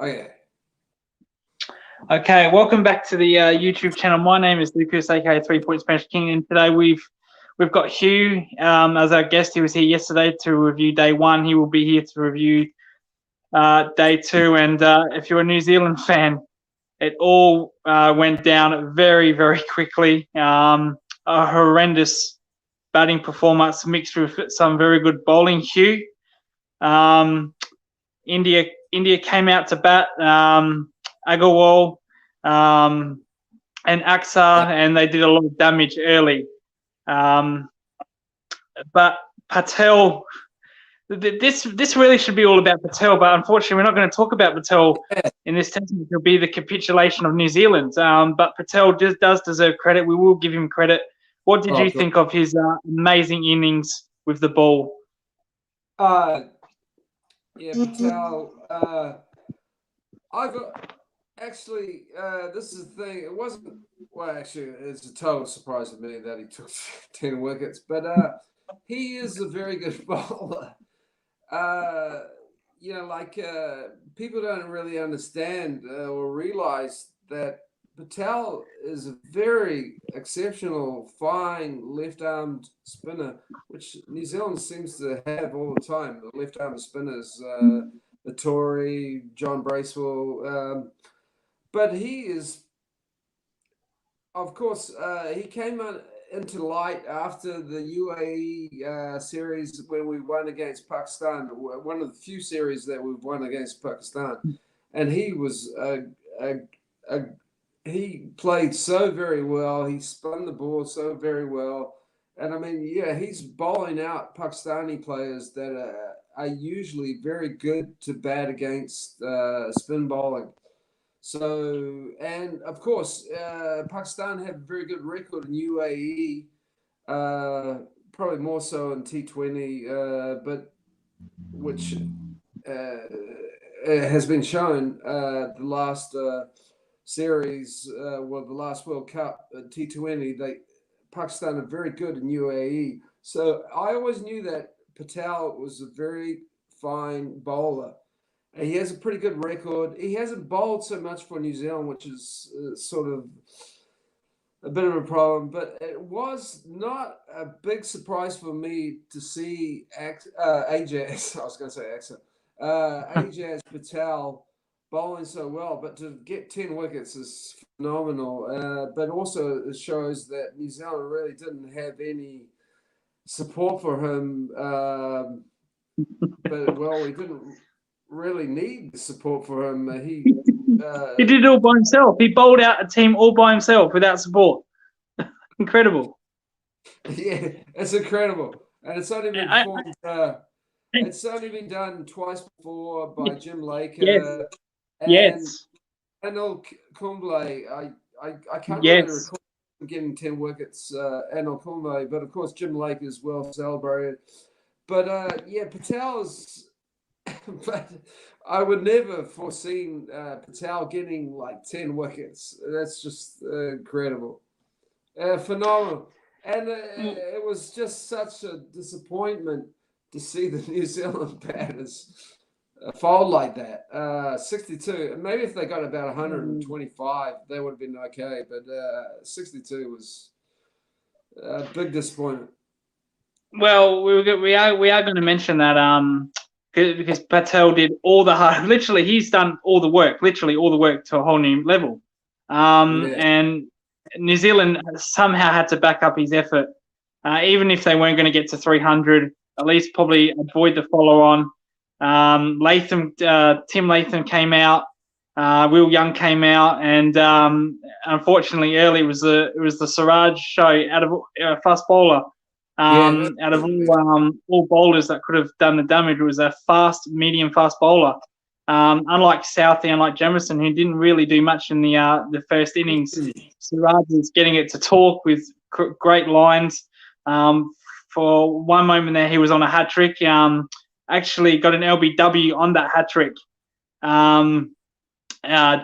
Oh, yeah. Okay, welcome back to the YouTube channel. My name is Lucas, aka 3 Point Spanish King, and today we've got Hugh as our guest. He was here yesterday to review day one. He will be here to review day two. And if you're a New Zealand fan, it all went down very, very quickly. A horrendous batting performance mixed with some very good bowling. Hugh, India came out to bat. Agarwal and Axar, and they did a lot of damage early. But Patel, this really should be all about Patel, but unfortunately we're not going to talk about Patel in this test. It'll be the capitulation of New Zealand. But Patel just does deserve credit. We will give him credit. What did you think of his amazing innings with the ball? Yeah, Patel. Actually, this is the thing. It wasn't. Well, actually, it's a total surprise to me that he took 10 wickets. But he is a very good bowler. People don't really understand or realize that Patel is a very exceptional, fine left-armed spinner, which New Zealand seems to have all the time. The left-armed spinners, the Tory, John Bracewell. But he is, of course, he came into light after the UAE series when we won against Pakistan, one of the few series that we've won against Pakistan. And he was he played so very well. He spun the ball so very well. And I mean, yeah, he's bowling out Pakistani players that are usually very good to bat against spin bowling. So, and of course, Pakistan have a very good record in UAE, probably more so in T20, but which has been shown the last series, the last World Cup, T20, Pakistan are very good in UAE. So I always knew that Patel was a very fine bowler. He has a pretty good record. He hasn't bowled so much for New Zealand, which is sort of a bit of a problem. But it was not a big surprise for me to see Ajaz. I was going to say Axar. Ajaz Patel bowling so well, but to get 10 wickets is phenomenal. But also it shows that New Zealand really didn't have any support for him. But we didn't really need the support for him. He did it all by himself. He bowled out a team all by himself without support. Incredible. Yeah, it's incredible, and it's only been it's only been done twice before by Jim Laker. Yes. And Anil Kumble. I can't really recall getting 10 wickets. Anil Kumble, but of course Jim Laker is well celebrated. But yeah, Patel's. But I would never have foreseen Patel getting like 10 wickets. That's just incredible. Phenomenal. And it was just such a disappointment to see the New Zealand batters fold like that. 62. Maybe if they got about 125, they would have been okay. But 62 was a big disappointment. Well, we are going to mention that because Patel did all the hard. Literally, he's done all the work. Literally, all the work to a whole new level. And New Zealand somehow had to back up his effort, even if they weren't going to get to 300. At least probably avoid the follow-on. Tim Latham came out. Will Young came out, and unfortunately, early it was the Siraj show out of fast bowler. Out of all bowlers that could have done the damage, it was a medium fast bowler. Unlike Southey, unlike Jamison, who didn't really do much in the first innings, Siraj is getting it to talk with great lines. For one moment there, he was on a hat trick. Actually got an LBW on that hat trick.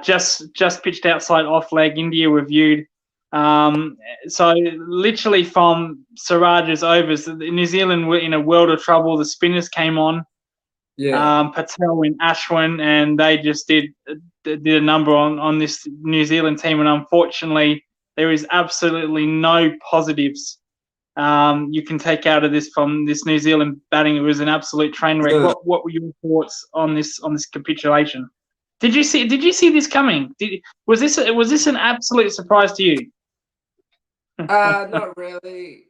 Just pitched outside off leg. India reviewed. So literally from Siraj's overs, New Zealand were in a world of trouble. The spinners came on. Patel and Ashwin, and they just did a number on this New Zealand team. And unfortunately, there is absolutely no positives you can take out of this from this New Zealand batting. It was an absolute train wreck. What were your thoughts on this capitulation? Did you see this coming? Was this an absolute surprise to you? Not really.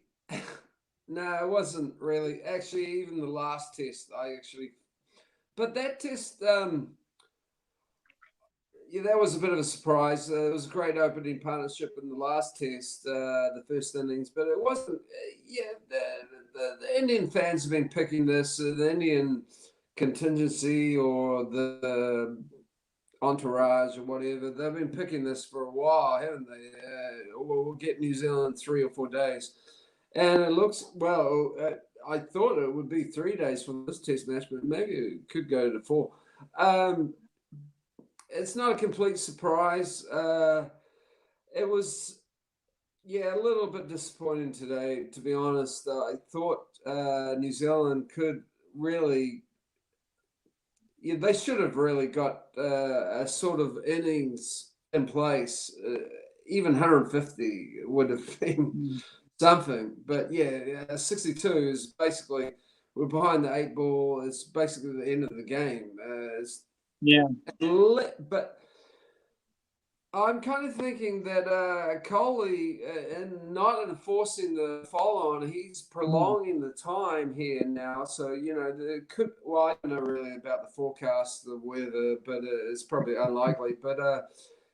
No, it wasn't really. Actually, even the last test, but that test, yeah, that was a bit of a surprise. It was a great opening partnership in the last test, the first innings, but it wasn't. Yeah, the Indian fans have been picking this, the Indian contingency or the entourage or whatever. They've been picking this for a while, haven't they? We'll get New Zealand in 3 or 4 days, and it looks well. I thought it would be 3 days for this test match, but maybe it could go to 4. It's not a complete surprise. It was, a little bit disappointing today, to be honest. I thought New Zealand could really, they should have really got a sort of innings in place. Even 150 would have been something. But 62 is basically, we're behind the 8 ball. It's basically the end of the game. But I'm kind of thinking that Kohli, in not enforcing the follow-on, he's prolonging the time here now. So, it could, I don't know really about the forecast, the weather, but it's probably unlikely. But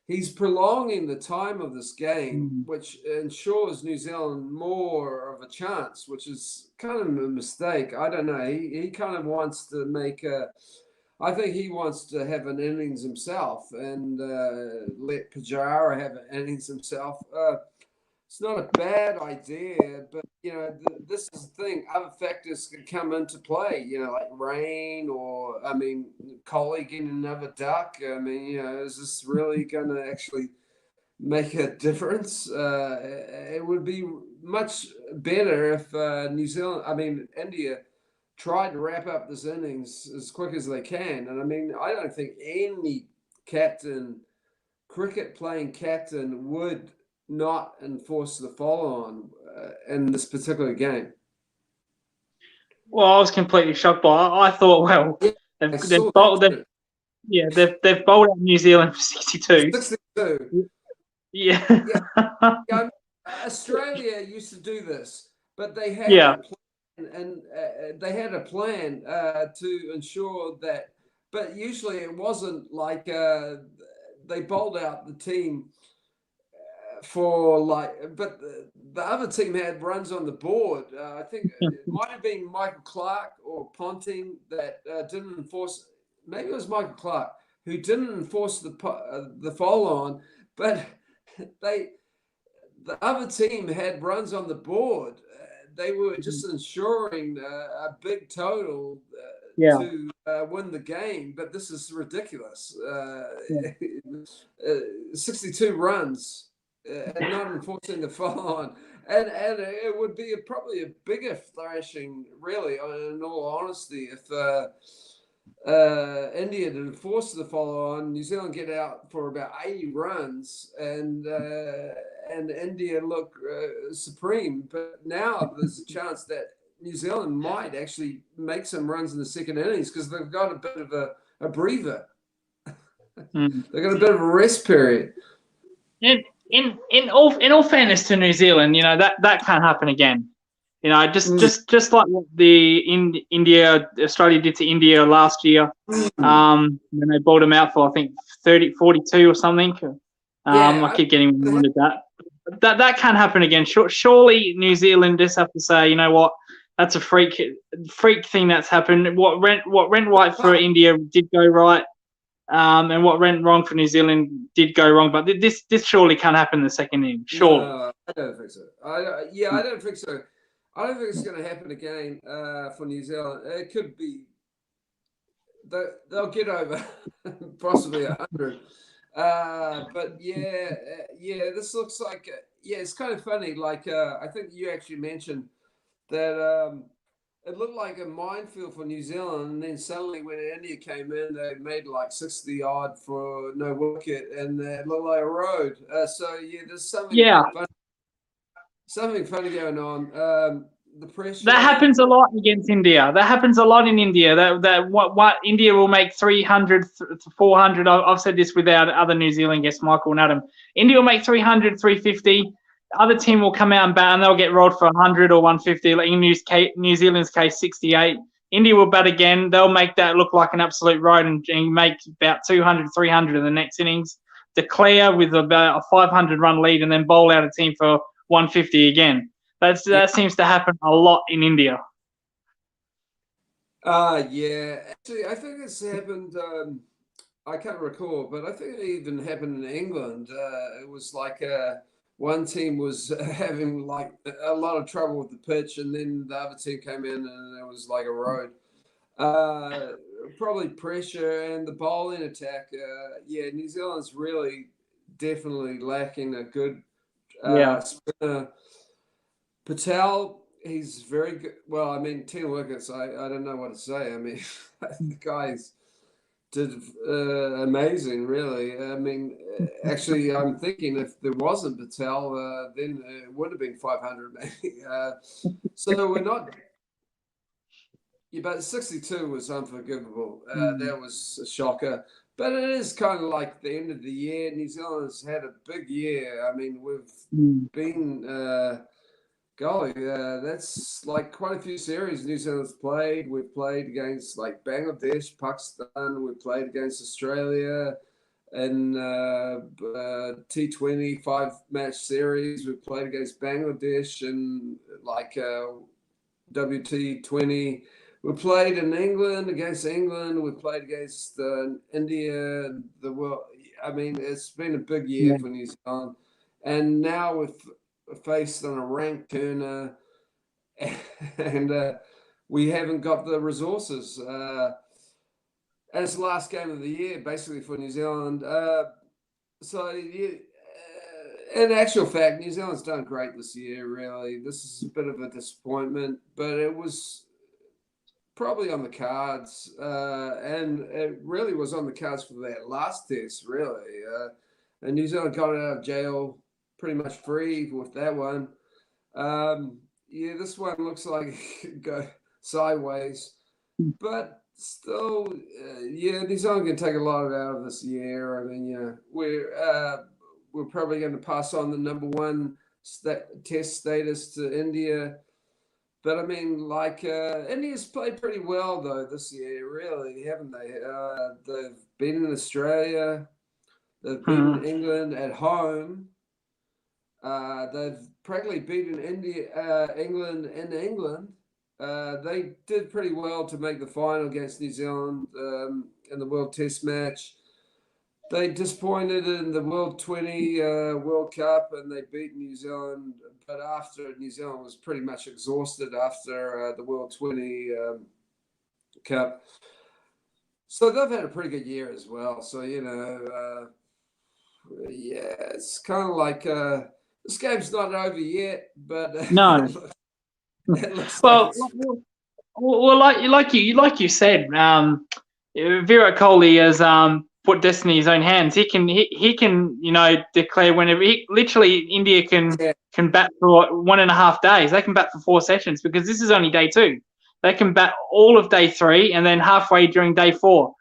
he's prolonging the time of this game, which ensures New Zealand more of a chance, which is kind of a mistake. I don't know. He kind of wants to make I think he wants to have an innings himself and let Pujara have an innings himself. It's not a bad idea, but this is the thing. Other factors can come into play. Like rain, or Kohli getting another duck. Is this really going to actually make a difference? It would be much better if India tried to wrap up this innings as quick as they can. And I don't think any cricket playing captain would not enforce the follow-on in this particular game. Well, I was completely shocked by it. I thought, well, they've bowled out New Zealand for 62. 62. Yeah. Australia used to do this, but they had a plan. And they had a plan to ensure that, but usually it wasn't like they bowled out the team but the other team had runs on the board. I think it might have been Michael Clark or Ponting that didn't enforce. Maybe it was Michael Clark who didn't enforce the follow-on, but the other team had runs on the board. They were just ensuring a big total to win the game, but this is ridiculous. 62 runs and not enforcing the follow-on. And it would be probably a bigger thrashing, really, in all honesty, if India did enforce the follow-on, New Zealand get out for about 80 runs, and India look supreme. But now there's a chance that New Zealand might actually make some runs in the second innings because they've got a bit of a breather. They've got a bit of a rest period. In all fairness to New Zealand, that can't happen again. Just like what Australia did to India last year, when they bowled them out for, I think, 42 or something. I keep getting reminded that can't happen again. Surely New Zealand just have to say, you know what, that's a freak thing that's happened. What went right for India did go right, and what went wrong for New Zealand did go wrong. But this surely can't happen in the second inning. Surely. No, I don't think so. I don't think so. I don't think it's going to happen again for New Zealand. It could be they'll get over possibly 100. But this looks like it's kind of funny. Like I think you actually mentioned that it looked like a minefield for New Zealand, and then suddenly when India came in, they made like 60 odd for no wicket, and it looked like a road. So yeah, there's something funny going on. The pressure. That happens a lot against India. That happens a lot in India. What India will make 300 to 400. I've said this without other New Zealand guests, Michael and Adam. India will make 300, 350. Other team will come out and bat, and they'll get rolled for 100 or 150. Like in New Zealand's case, 68. India will bat again. They'll make that look like an absolute road and make about 200, 300 in the next innings. Declare with about a 500 run lead, and then bowl out a team for 150 again. That seems to happen a lot in India. Yeah. Actually, I think it's happened. I can't recall, but I think it even happened in England. It was like one team was having like a lot of trouble with the pitch, and then the other team came in, and it was like a road. Probably pressure and the bowling attack. Yeah, New Zealand's really definitely lacking a good spinner. Patel, he's very good. Well, I mean, 10 wickets. I don't know what to say. I mean, the guys did amazing, really. I mean, actually, I'm thinking if there wasn't Patel, then it would have been 500 maybe. So we're not. Yeah, but 62 was unforgivable. That was a shocker. But it is kind of like the end of the year. New Zealand's had a big year. I mean, we've been. Golly, that's like quite a few series New Zealand's played. We've played against like Bangladesh, Pakistan. We've played against Australia in T20 5-match series. We've played against Bangladesh in like WT20. We played in England against England. We played against India. The world. I mean, it's been a big year for New Zealand, and now with faced on a rank turner, and we haven't got the resources. And it's the last game of the year, basically, for New Zealand. So, in actual fact, New Zealand's done great this year, really. This is a bit of a disappointment, but it was probably on the cards, and it really was on the cards for that last test, really. And New Zealand got out of jail pretty much free with that one. Yeah, this one looks like it could go sideways, but still, yeah, New Zealand can take a lot out of this year. I mean, we're probably going to pass on the number one test status to India. But I mean, like India's played pretty well though this year, really, haven't they? They've beaten Australia, they've beaten England at home. They've practically beaten England in England. They did pretty well to make the final against New Zealand in the World Test match. They disappointed in the World 20 World Cup, and they beat New Zealand. But after New Zealand was pretty much exhausted after the World 20 Cup. So they've had a pretty good year as well. So, yeah, it's kind of like this game's not over yet, but no. it looks well, like like you said, Virat Kohli has put destiny in his own hands. He can declare whenever. Literally, India can bat for 1.5 days. They can bat for 4 sessions because this is only day 2. They can bat all of day 3 and then halfway during day 4,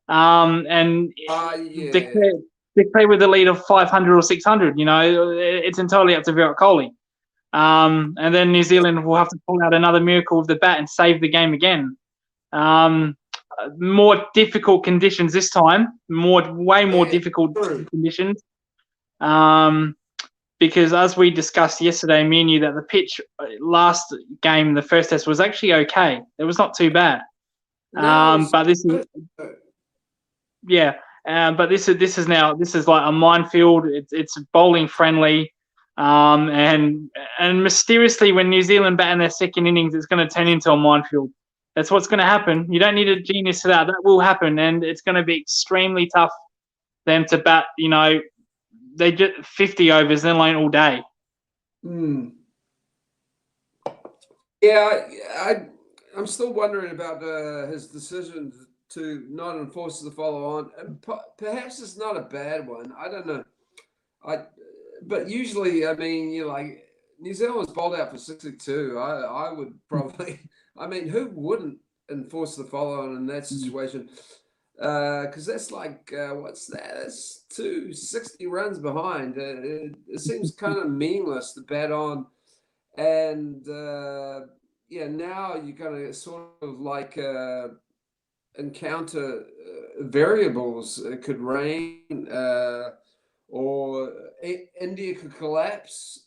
and declare with a lead of 500 or 600. It's entirely up to Virat Kohli. And then New Zealand will have to pull out another miracle with the bat and save the game again. More difficult conditions this time. Way more difficult conditions. Because as we discussed yesterday, me and you, that the pitch last game, the first test, was actually okay. It was not too bad. But this is but this is like a minefield. It's bowling friendly. And mysteriously, when New Zealand bat in their second innings, it's going to turn into a minefield. That's what's going to happen. You don't need a genius for that. That will happen, and it's going to be extremely tough for them to bat. They get 50 overs, then line all day. Yeah, I'm still wondering about his decision to not enforce the follow on. And perhaps it's not a bad one. I don't know. I, but usually, I mean, you like New Zealand was bowled out for 62. I would probably. I mean, who wouldn't enforce the follow on in that situation? Because that's like what's that? That's 260 runs behind. It seems kind of meaningless to bat on, and yeah, now you're going to sort of like encounter variables. It could rain, or India could collapse.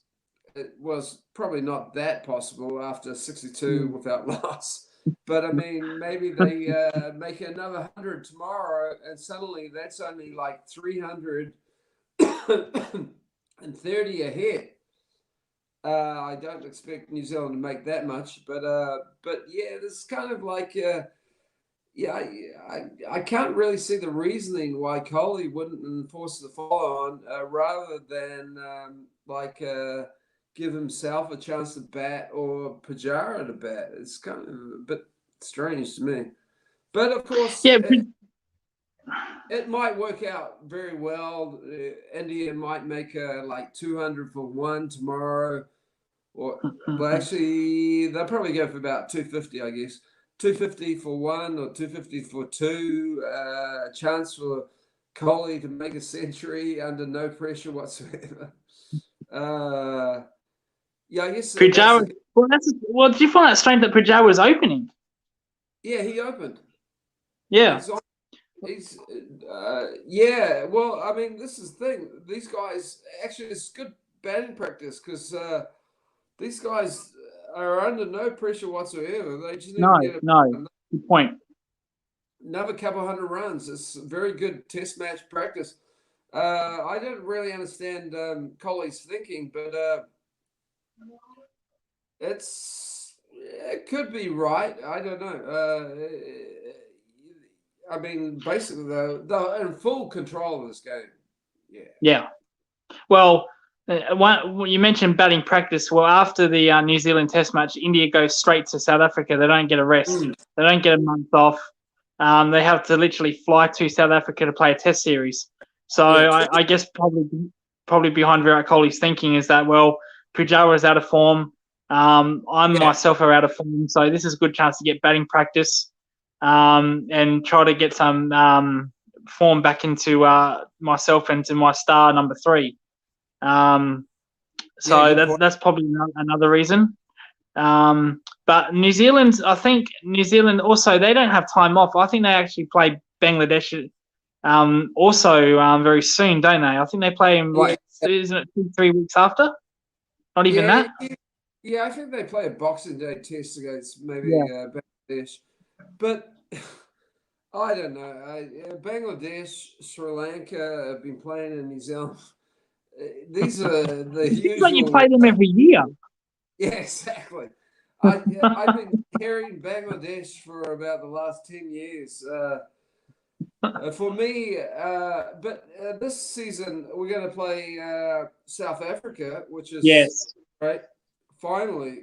It was probably not that possible after 62 without loss. But I mean, maybe they make another 100 tomorrow, and suddenly that's only like 330 a hit. I don't expect New Zealand to make that much, but yeah, this is kind of like yeah, I can't really see the reasoning why Kohli wouldn't enforce the follow on rather than give himself a chance to bat or Pujara to bat. It's kind of a bit strange to me, but of course, Yeah, it might work out very well. India might make like 200 for one tomorrow, or well, actually, they'll probably go for about 250, I guess. 250 for one or 250 for two. A chance for Kohli to make a century under no pressure whatsoever. Yeah, I guess Pujara. Well, do you find that strange that Pujara was opening? Yeah, he opened. Yeah. He's yeah. Well, I mean, this is the thing. These guys actually, it's good batting practice because these guys are under no pressure whatsoever. They just need to get Good point. Another couple hundred runs. It's very good test match practice. I don't really understand Kohli's thinking, but it could be right. I don't know. I mean, basically, they're in full control of this game. Yeah. Yeah. Well, you mentioned batting practice. Well, after the New Zealand Test match, India goes straight to South Africa. They don't get a rest. They don't get a month off. They have to literally fly to South Africa to play a Test series. So I guess probably behind Virat Kohli's thinking is that, well, Pujara is out of form. Myself are out of form. So this is a good chance to get batting practice and try to get some form back into myself and to my star number 3. That's probably another reason. But New Zealand, I think New Zealand also, they don't have time off. I think they actually play Bangladesh also very soon, don't they? I think they play him isn't it 2-3 weeks after? Not even that? Yeah, I think they play a Boxing Day test against maybe Bangladesh. But I don't know. Bangladesh, Sri Lanka have been playing in New Zealand. These are the usual. It's like you play them every year. Yeah, exactly. I've been hearing Bangladesh for about the last 10 years. For me, but this season we're going to play South Africa, which is right. Finally,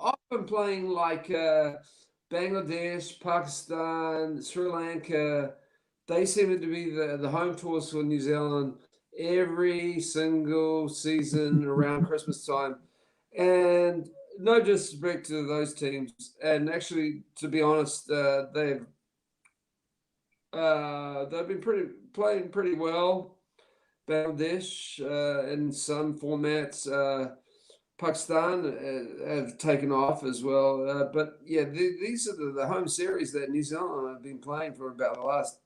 I've been playing like Bangladesh, Pakistan, Sri Lanka. They seem to be the home tours for New Zealand every single season around Christmas time. And no disrespect to those teams. And actually, to be honest, they've been playing pretty well. Bangladesh in some formats. Pakistan have taken off as well. But yeah, these are the home series that New Zealand have been playing for about the last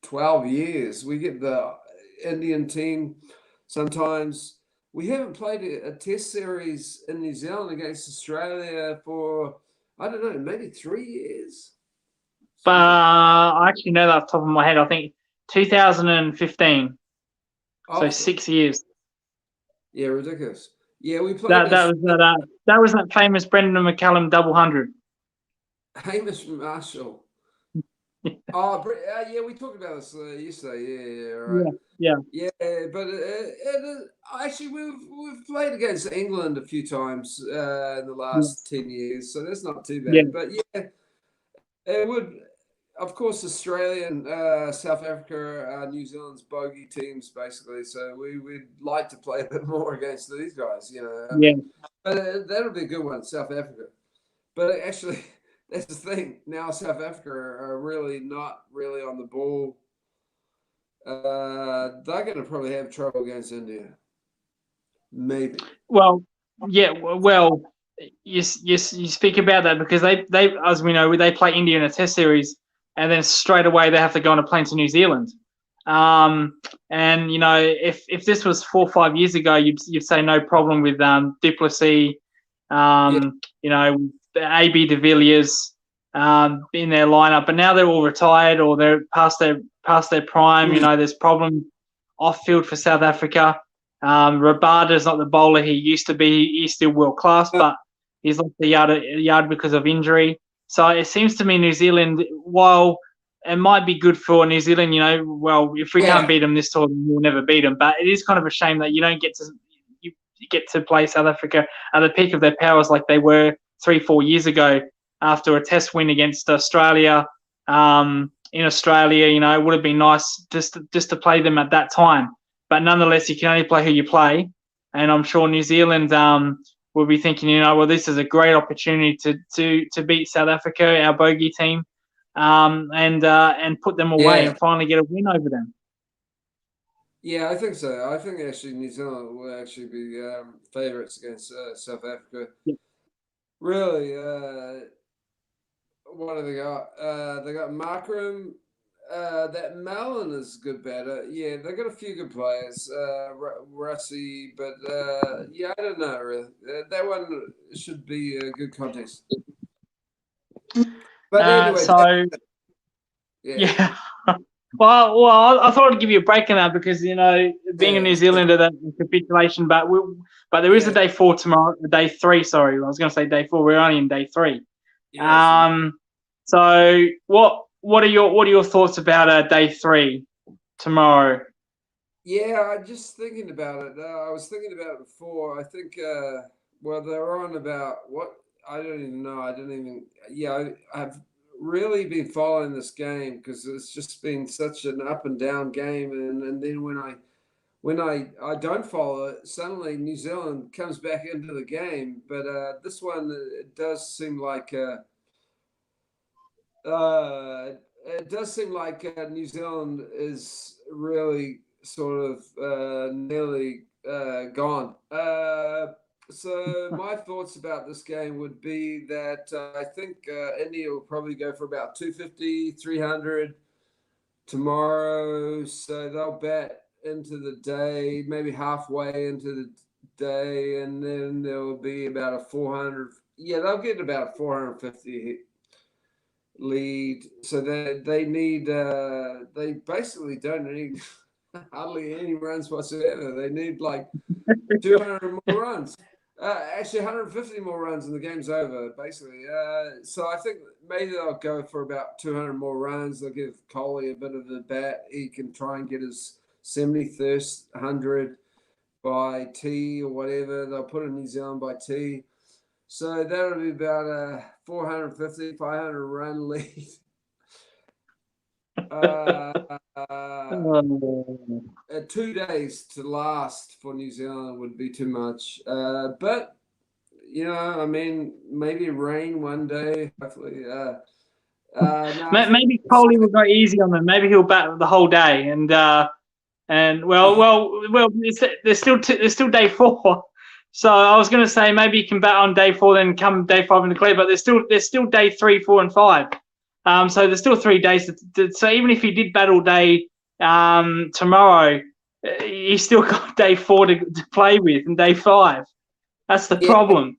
12 years. We get the Indian team sometimes. We haven't played a test series in New Zealand against Australia for, I don't know, maybe 3 years. I actually know that off the top of my head. I think 2015. So 6 years. Yeah, ridiculous. Yeah, we played that was that famous Brendan McCallum double 100. Hamish Marshall. Oh, yeah, we talked about this yesterday. Yeah, right. Yeah, yeah, Yeah, but actually, we've played against England a few times in the last yes, 10 years, so that's not too yeah, bad. But yeah, it would, of course, Australia and South Africa are New Zealand's bogey teams, basically. So we'd like to play a bit more against these guys. I yeah. mean, but that'll be a good one, South Africa. But actually, that's the thing. Now South Africa are really not really on the ball. They're going to probably have trouble against India. Maybe. Well, yeah, well, you speak about that because they as we know they play India in a Test series, and then straight away they have to go on a plane to New Zealand. And if this was 4 or 5 years ago, you'd say no problem with Duplessis, Yeah. the AB de Villiers in their lineup, but now they're all retired or they're past their prime. There's problems off field for South Africa. Rabada's not the bowler he used to be. He's still world class, but he's lost the yard because of injury. So it seems to me New Zealand, while it might be good for New Zealand, well, if we can't Yeah. beat them this tournament, we'll never beat them. But it is kind of a shame that you don't get to play South Africa at the peak of their powers like they were 3-4 years ago after a Test win against Australia. In Australia, it would have been nice just to play them at that time. But nonetheless, you can only play who you play, and I'm sure New Zealand will be thinking, well, this is a great opportunity to beat South Africa, our bogey team, and put them away Yeah. and finally get a win over them. Yeah, I think so. I think actually New Zealand will actually be favourites against South Africa. Yeah. Really, what have they got? They got Markram. That Malin is a good batter. Yeah, they got a few good players. Russie, but yeah, I don't know. Really, that one should be a good contest. But anyway, So yeah, yeah. Well, I thought I'd give you a break on that because being a yeah, New Zealander, that's a capitulation. But there is a yeah, day 4 tomorrow. Day 3, sorry, I was going to say day 4. We're only in day 3. yes. So what are your thoughts about day 3 tomorrow? Yeah, I'm just thinking about it. I was thinking about it before. I think, well, they're on about what? I don't even know. I don't even. Yeah, I've really been following this game because it's just been such an up and down game, and then when I don't follow it, suddenly New Zealand comes back into the game. But this one, it does seem like. It does seem like New Zealand is really sort of nearly gone. So my thoughts about this game would be that I think India will probably go for about 250, 300 tomorrow. So they'll bat into the day, maybe halfway into the day, and then there will be about a 400. Yeah, they'll get about 450 lead. So they need they basically don't need hardly any runs whatsoever. They need like 200 more runs. Actually, 150 more runs and the game's over, basically. So I think maybe they'll go for about 200 more runs. They'll give Kohli a bit of a bat. He can try and get his 73rd 100 by T or whatever. They'll put in New Zealand by T. So that'll be about a 450, 500 run lead. Uh, Oh. 2 days to last for New Zealand would be too much. But, I mean, maybe rain one day, hopefully. No, I think Maybe Coley will go easy on them. Maybe he'll bat the whole day, and there's still day 4. So I was going to say maybe he can bat on day 4, then come day 5 in the clear. But there's still day 3, 4, and 5. So there's still 3 days. So even if he did bat all day tomorrow, he's still got day 4 to play with, and day 5. That's the yeah, problem.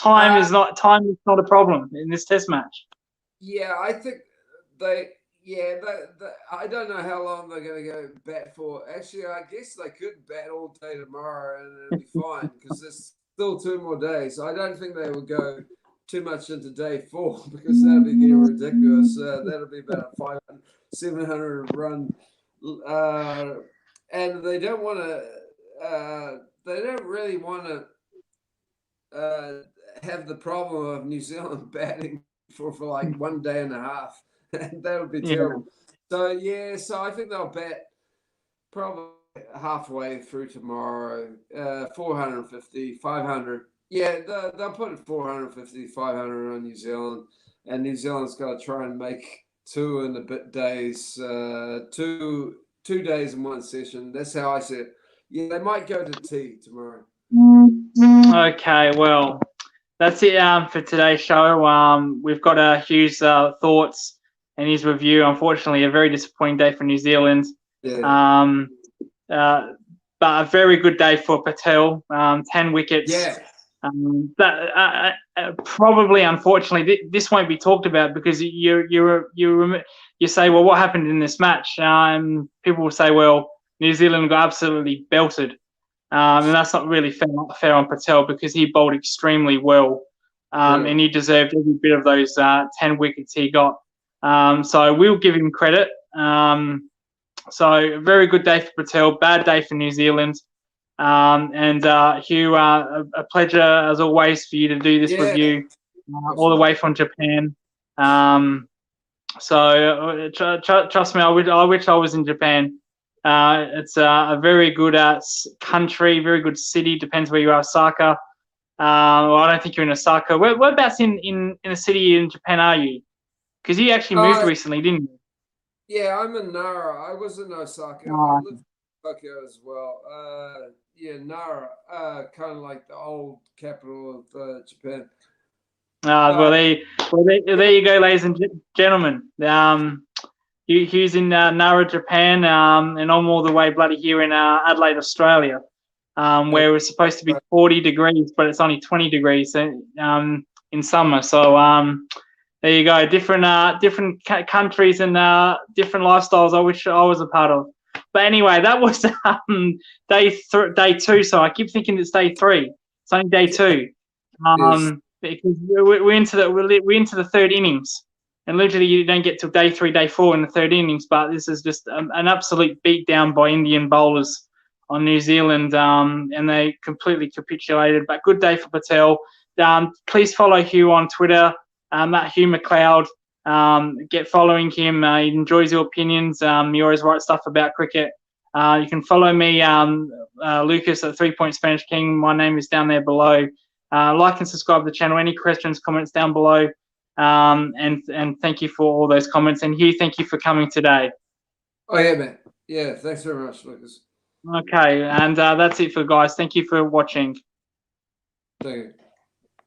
Time is not a problem in this Test match. yeah, I think they, yeah, I don't know how long they're going to go bat for. Actually, I guess they could bat all day tomorrow and it'll be fine because there's still 2 more days. So I don't think they will go too much into day 4 because that'll be getting ridiculous. That'll be about a 500, 700 run, and they don't want to. They don't really want to have the problem of New Zealand batting for like 1 day and a half, and that would be terrible. So yeah, so I think they'll bat probably halfway through tomorrow, 450, 500. Yeah, they'll put it 450, 500 on New Zealand, and New Zealand's got to try and make 2 and a bit days, 2 days in one session. That's how I see it. Yeah, they might go to tea tomorrow. Okay, well, that's it for today's show. We've got Hugh's thoughts and his review. Unfortunately, a very disappointing day for New Zealand. Yeah. But a very good day for Patel. 10 wickets. Yeah. Probably, unfortunately, this won't be talked about because you say, well, what happened in this match? People will say, well, New Zealand got absolutely belted, and that's not really fair on Patel because he bowled extremely well, and he deserved every bit of those 10 wickets he got. So we'll give him credit. So very good day for Patel, bad day for New Zealand. And Hugh, a pleasure as always for you to do this review all the way from Japan. So trust me, I wish I was in Japan. It's a very good country, very good city. Depends where you are, Osaka. Well, I don't think you're in Osaka. Whereabouts in the city in Japan are you? Because you actually moved recently, didn't you? Yeah, I'm in Nara. I was in Osaka. I lived in Tokyo as well. Yeah, Nara, kind of like the old capital of Japan. Well, there you go, ladies and gentlemen. Hugh's in Nara, Japan, and I'm all the way bloody here in Adelaide, Australia, where it's supposed to be 40 degrees, but it's only 20 degrees in summer. So there you go. Different countries and different lifestyles. I wish I was a part of. But anyway, that was day 2. So I keep thinking it's day 3. It's only day 2. Yes. Because we're into the third innings, and literally you don't get to day 3, day 4 in the third innings. But this is just an absolute beatdown by Indian bowlers on New Zealand, and they completely capitulated. But good day for Patel. Please follow Hugh on Twitter, at Hugh McLeod. Get following him. He enjoys your opinions. He always writes stuff about cricket. You can follow me, Lucas at 3 Point Spanish King. My name is down there below. Like and subscribe to the channel. Any questions, comments down below. And thank you for all those comments. And Hugh, thank you for coming today. Oh yeah, man. Yeah, thanks very much, Lucas. Okay, and that's it for guys. Thank you for watching. Thank you.